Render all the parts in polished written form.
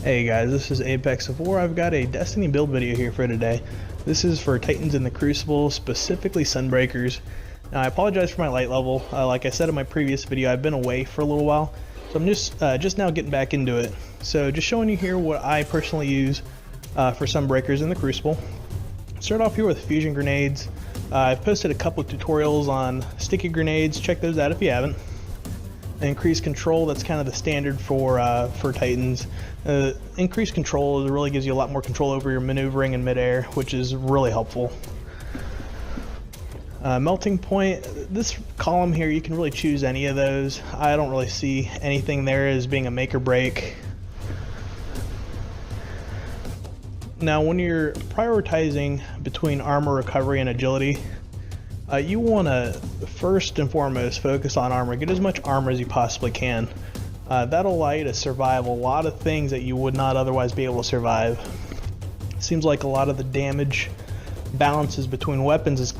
Hey guys, this is Apex of War. I've got a Destiny build video here for today. This is for Titans in the Crucible, specifically Sunbreakers. Now I apologize for my light level. Like I said in my previous video, I've been away for a little while, so I'm just now getting back into it. So just showing you here what I personally use for Sunbreakers in the Crucible. Start off here with fusion grenades. I've posted a couple of tutorials on sticky grenades. Check those out if you haven't. Increased control, that's kind of the standard for Titans. Increased control really gives you a lot more control over your maneuvering in midair, which is really helpful. Melting point, this column here, you can really choose any of those. I don't really see anything there as being a make or break. Now when you're prioritizing between armor recovery and agility, you want to first and foremost focus on armor. Get as much armor as you possibly can. That'll allow you to survive a lot of things that you would not otherwise be able to survive. Seems like a lot of the damage balances between weapons is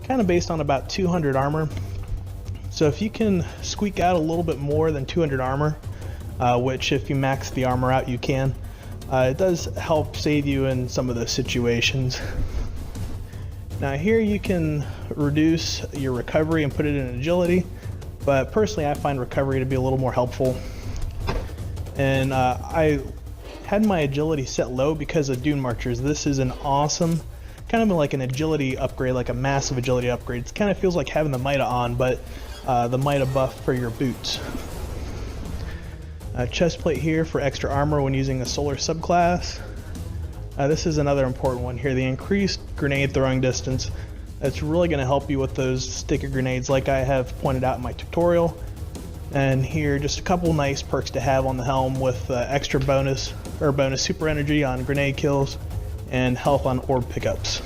kind of based on about 200 armor. So if you can squeak out a little bit more than 200 armor, which if you max the armor out you can, it does help save you in some of those situations. Now here you can reduce your recovery and put it in agility, but personally I find recovery to be a little more helpful. And I had my agility set low because of Dune Marchers. This is an awesome, kind of like an agility upgrade, like a massive agility upgrade. It kind of feels like having the Mida on, but the Mida buff for your boots. Chest plate here for extra armor when using a solar subclass. This is another important one here, the increased grenade throwing distance. That's really going to help you with those sticky grenades like I have pointed out in my tutorial. And here, just a couple nice perks to have on the helm with extra bonus super energy on grenade kills and health on orb pickups.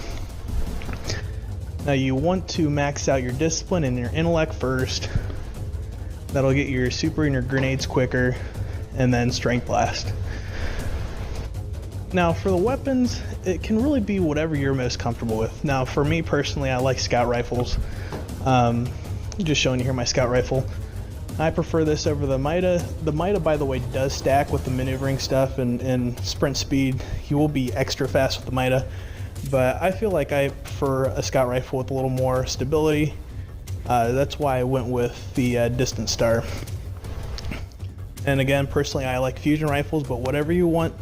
Now you want to max out your discipline and your intellect first. That'll get your super and your grenades quicker, and then strength blast. Now for the weapons, it can really be whatever you're most comfortable with. Now for me personally, I like scout rifles. Just showing you here my scout rifle. I prefer this over the Mida. The Mida, by the way, does stack with the maneuvering stuff and sprint speed. You will be extra fast with the Mida, but I feel like I prefer a scout rifle with a little more stability. That's why I went with the Distant Star. And again, personally, I like fusion rifles, but whatever you want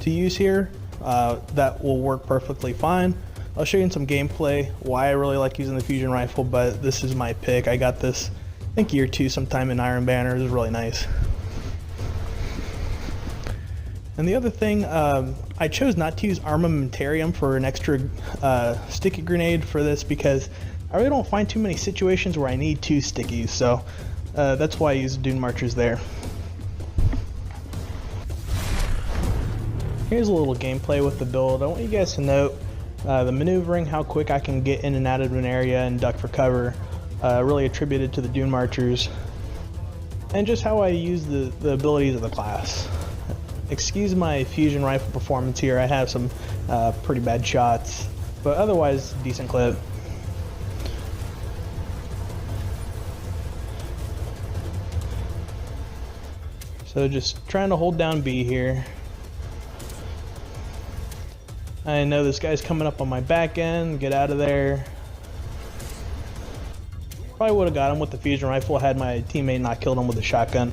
to use here, that will work perfectly fine. I'll show you in some gameplay why I really like using the fusion rifle, but this is my pick. I got this, I think year 2 sometime in Iron Banner. It was really nice. And the other thing, I chose not to use armamentarium for an extra sticky grenade for this because I really don't find too many situations where I need 2 stickies, so that's why I use Dune Marchers there. Here's a little gameplay with the build. I want you guys to note the maneuvering, how quick I can get in and out of an area and duck for cover, really attributed to the Dune Marchers, and just how I use the abilities of the class. Excuse my fusion rifle performance here, I have some pretty bad shots, but otherwise decent clip. So just trying to hold down B here. I know this guy's coming up on my back end, get out of there. Probably would have got him with the fusion rifle had my teammate not killed him with the shotgun.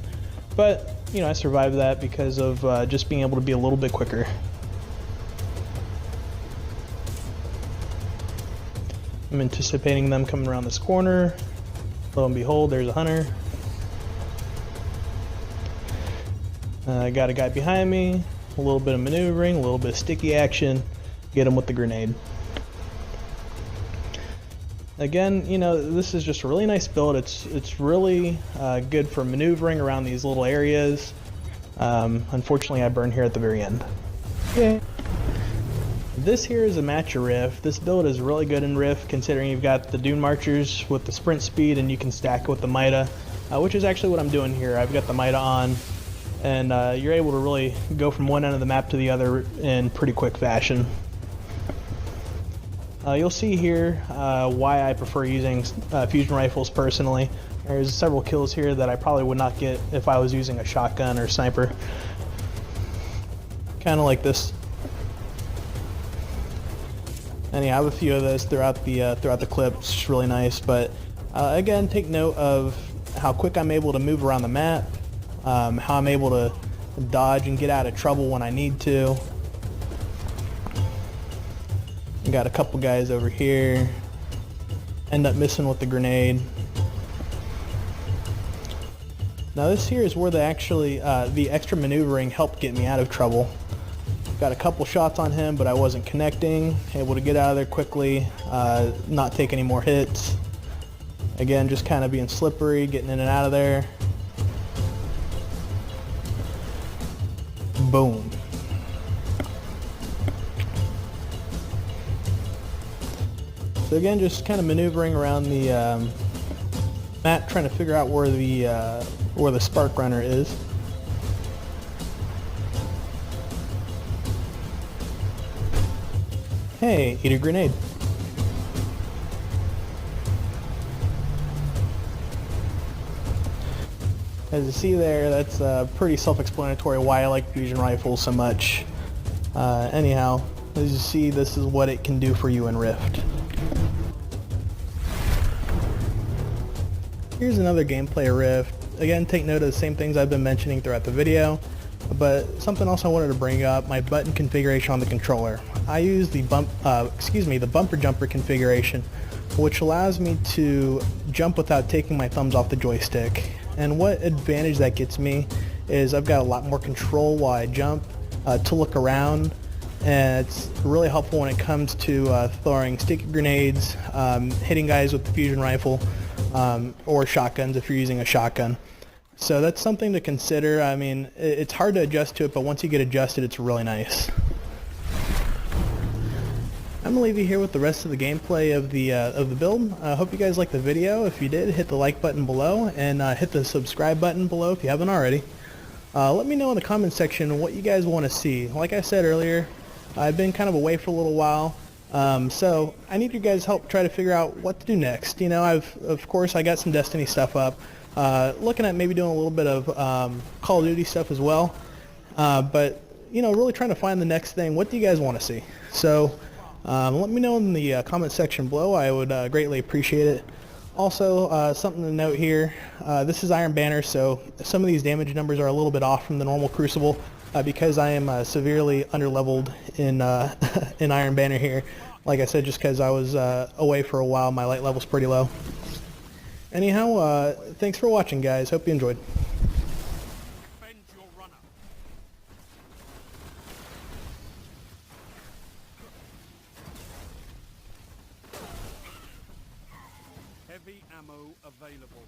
But, you know, I survived that because of just being able to be a little bit quicker. I'm anticipating them coming around this corner. Lo and behold, there's a hunter. I got a guy behind me, a little bit of maneuvering, a little bit of sticky action. Get him with the grenade. Again, you know, this is just a really nice build. It's really good for maneuvering around these little areas. Unfortunately, I burned here at the very end. Yeah. This here is a match of Rift. This build is really good in Rift, considering you've got the Dune Marchers with the sprint speed, and you can stack it with the Mida, which is actually what I'm doing here. I've got the Mida on, and you're able to really go from one end of the map to the other in pretty quick fashion. You'll see here why I prefer using fusion rifles personally. There's several kills here that I probably would not get if I was using a shotgun or sniper. kind of like this. And yeah, I have a few of those throughout the clip. It's just really nice. But again, take note of how quick I'm able to move around the map, how I'm able to dodge and get out of trouble when I need to. I got a couple guys over here. End up missing with the grenade. Now this here is where the extra maneuvering helped get me out of trouble. Got a couple shots on him, but I wasn't connecting. Able to get out of there quickly, not take any more hits. Again, just kind of being slippery, getting in and out of there. Boom. So again, just kind of maneuvering around the map, trying to figure out where the spark runner is. Hey, eat a grenade. As you see there, that's pretty self-explanatory why I like fusion rifles so much. Anyhow, as you see, this is what it can do for you in Rift. Here's another gameplay of Rift. Again, take note of the same things I've been mentioning throughout the video, but something else I wanted to bring up, my button configuration on the controller. I use the bumper jumper configuration, which allows me to jump without taking my thumbs off the joystick. And what advantage that gets me is I've got a lot more control while I jump to look around, and it's really helpful when it comes to throwing sticky grenades, hitting guys with the fusion rifle, or shotguns if you're using a shotgun. So that's something to consider. I mean, it's hard to adjust to it, but once you get adjusted, it's really nice. I'm gonna leave you here with the rest of the gameplay of the build. I hope you guys liked the video. If you did, hit the like button below and hit the subscribe button below if you haven't already. Let me know in the comment section what you guys want to see. Like I said earlier, I've been kind of away for a little while, so I need your guys' help try to figure out what to do next. You know, of course I got some Destiny stuff up. Looking at maybe doing a little bit of Call of Duty stuff as well, but you know, really trying to find the next thing. What do you guys want to see? So let me know in the comment section below. I would greatly appreciate it. Also, something to note here, this is Iron Banner, so some of these damage numbers are a little bit off from the normal Crucible because I am severely underleveled in in Iron Banner here. Like I said, just because I was away for a while, my light level's pretty low. Anyhow, thanks for watching, guys. Hope you enjoyed. Heavy ammo available.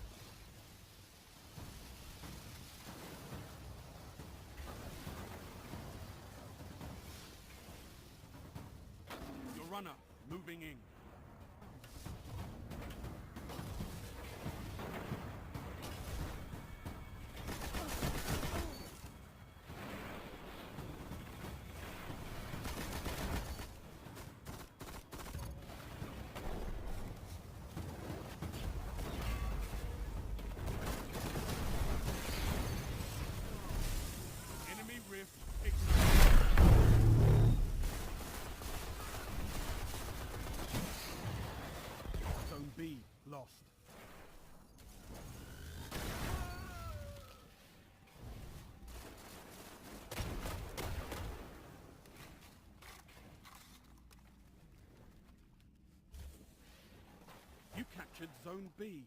Your runner moving in. Rift ignited. Zone B lost. You captured Zone B.